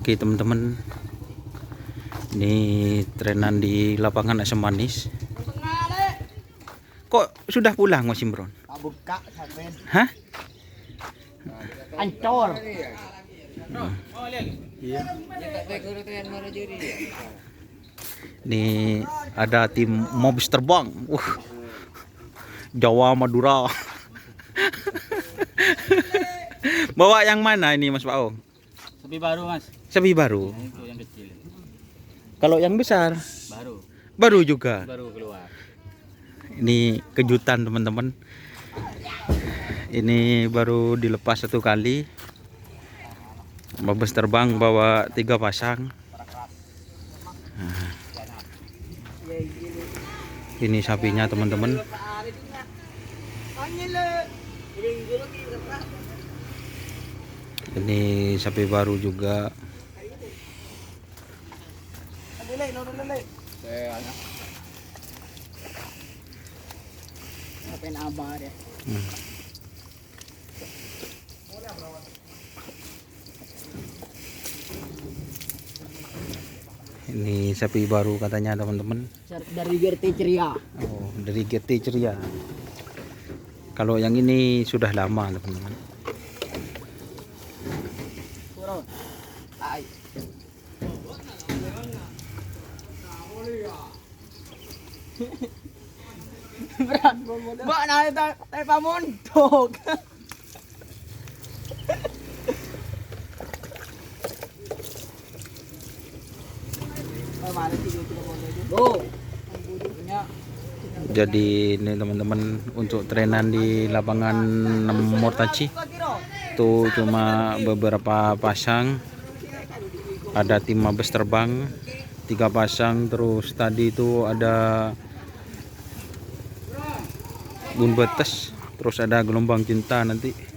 Oke teman-teman, ini trenan di lapangan asam manis. Kok sudah pulang Mas Imron? Buka sampai Hah? ancor. Ini ada tim Mobs terbang. Jawa Madura. Bawa yang mana ini Mas Paong? Sepi baru Mas. Sepi baru. Itu yang kecil. Kalau yang besar Baru. baru juga. Baru keluar. Ini kejutan teman-teman. Ini baru dilepas satu kali. Mobs terbang bawa 3 pasang. Nah. Ini sapinya teman-teman. Ini sapi baru juga. Ini sapi baru katanya teman-teman. Dari GRT Ceria. Oh, dari GT Ceria. Kalau yang ini sudah lama teman-teman. Berat. Mbak naik tai pamuntuk. Jadi ini teman-teman untuk trenan di lapangan Mortaci itu cuma beberapa pasang. Ada tim Mabes terbang 3 pasang, terus tadi itu ada bun betes, terus ada gelombang cinta nanti.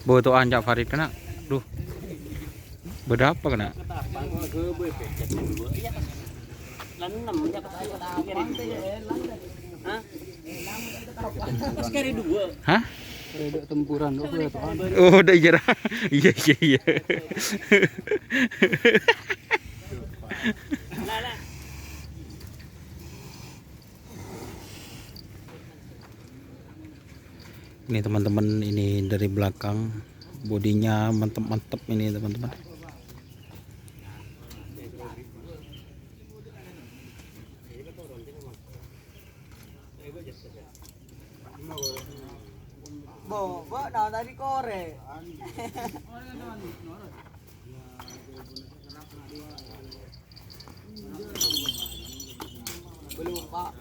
Bu tuh anjak Farid kena. Duh. Berapa kena? Hah? Tempuran. Oh, udah jarang. Iya iya iya. Ini teman-teman, ini dari belakang bodinya mantep-mantep ini teman-teman. Bo, nah tadi kore. Belum Pak.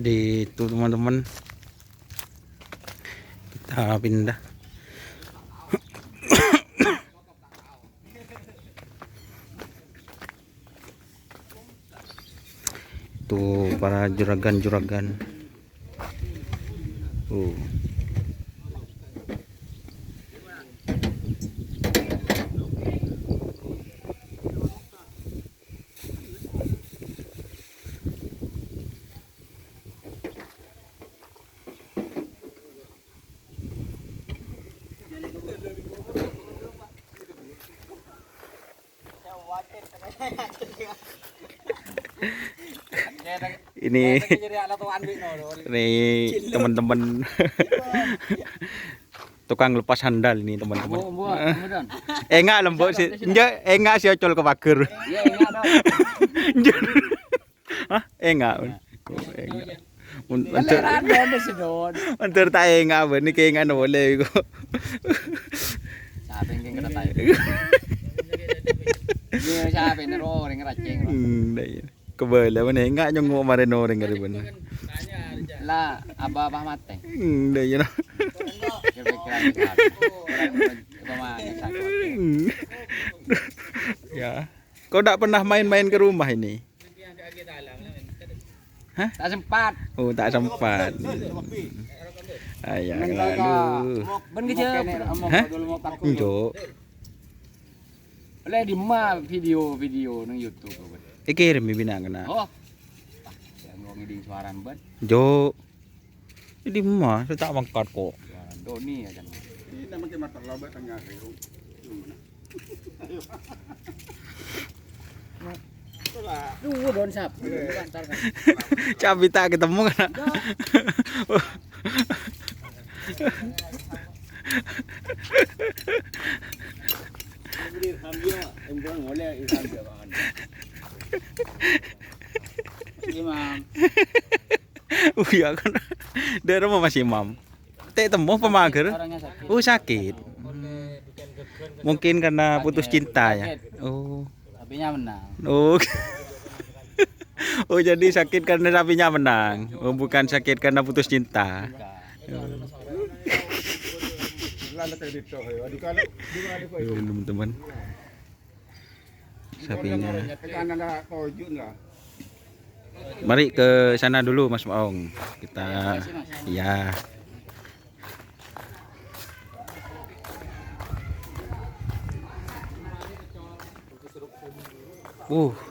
Di itu teman-teman, kita pindah. Tuh para juragan-juragan. Oh. Ini teman-teman tukang lepas sandal ini teman-teman. Enggak lembok sih, enggak sih ocol ke pager. Iya, enggak dong. Hah? Enggak. Untuk Ada sih don. untuk tak enggak ini kayak enggak boleh kok. Siapa yang kena tayo? Iya, siapa yang nero orang ngeracing. Kebala mana enggak nyong kemarin orang kali bener. Lah, abah mate. Dah ya. Ya. Kau tak pernah main-main ke rumah ini? Hah? Tak sempat. Oh, tak sempat. Ayah, aduh. Ben kerja. Hah? Enjok. Oleh di mana video nang YouTube. Kirim bibina kena. Oh. Yang ngomongin suaran ben. Jo. Di mah saya tak mangkat kok. Suaran Doni aja. Ini makin matar loba tengah itu. Duh, Don sap. Cabi tak ketemu kan. Iya kan. Daerah mah masih mam. Teh temu pemager. Oh sakit. Mungkin karena putus cinta ya. Oh. Sapinya menang. Oh. Oh jadi sakit karena sapinya menang. Oh bukan sakit karena putus cinta. Teman-teman. Sapinya. Mari ke sana dulu Mas Maong. Kita ya.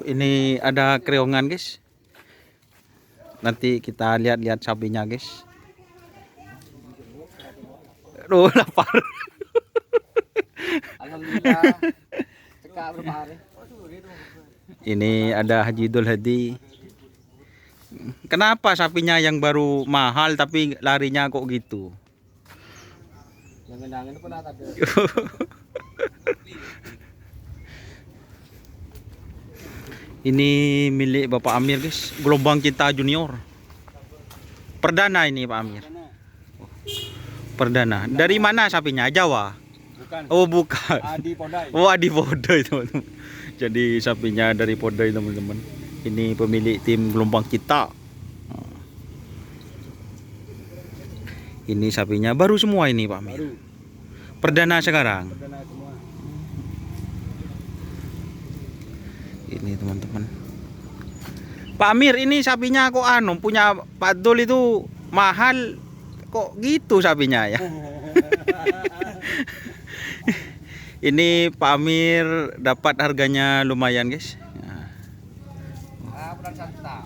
Ini ada kreongan, guys. Nanti kita lihat-lihat sapinya, guys. Aduh, lapar. Alhamdulillah. Cekak berapa hari? Ini ada Haji Idul Hadi. Kenapa sapinya yang baru mahal tapi larinya kok gitu? Jangan-jangan pun ada. Ini milik Bapak Amir, guys. Gelombang Cinta Junior. Perdana ini Pak Amir. Perdana. Dari mana sapinya? Jawa. Bukan. Oh bukan. Adi Podai. Oh Adi Podai teman-teman. Jadi sapinya dari Podai teman-teman. Ini pemilik tim Gelombang Cinta. Ini sapinya baru semua ini Pak Amir. Baru. Perdana sekarang. Perdana semua. Ini teman-teman. Pak Amir ini sapinya kok punya Pak Dul itu mahal kok gitu sapinya ya. Ini Pak Amir dapat harganya lumayan guys. Bulan Santa.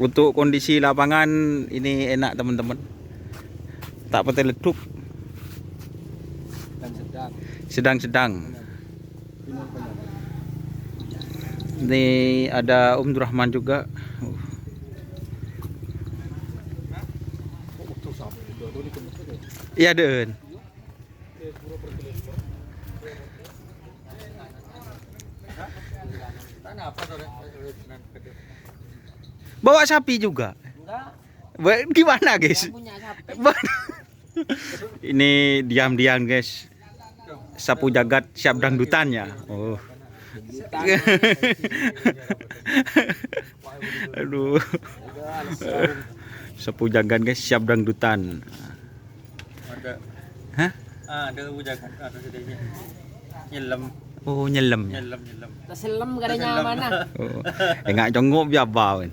Untuk kondisi lapangan ini enak teman-teman. Tak pakai leduk. Dan sedang. Sedang-sedang. Ini ada Om Durrahman juga. Iya Den. Bawa sapi juga. Gimana guys? Punya sapi. Ini diam-diam guys. Sapu jagat siap dangdutannya. Oh. Aduh. Sapu jagat guys siap dangdutan. Ada. Hah? Ada bujakan ada sedihnya. Nyelam Oh, nyelam. Nyelam nyelam. Taselam ka na nyaman na. Oh. Enggak jongok biaba kan.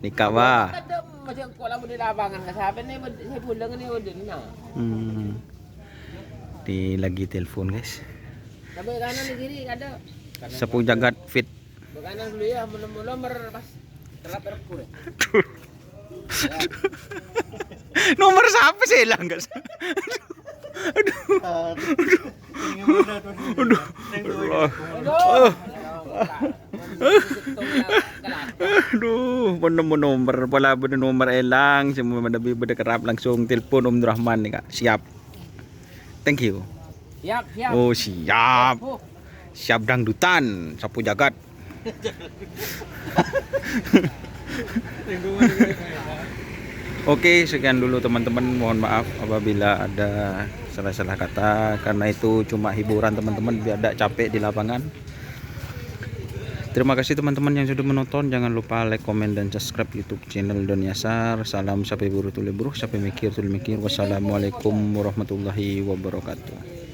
Nikah ba. Kada macam ko lang mo di labangan ka sabi na sa pulang ni din na. Di lagi telepon guys. Sabi kanan ni kiri kada. Sapu jagat fit. Kanan dulu ya mula-mula pas terap ko. Nomor siapa sih hilang guys? Aduh. Aduh, nomor pala nomor elang semua madabi berdekerap langsung telepon Om Rahman nih Kak. Siap. Thank you. Siap, siap. Oh, siap. Siap dangdutan, sapu jagat. Oke, sekian dulu teman-teman. Mohon maaf apabila ada salah-salah kata, karena itu cuma hiburan teman-teman biar tidak capek di lapangan. Terima kasih teman-teman yang sudah menonton. Jangan lupa like, komen, dan subscribe YouTube channel Doni Asar. Salam sampai buru tuli buruh, sampai mikir tuli mikir. Wassalamualaikum warahmatullahi wabarakatuh.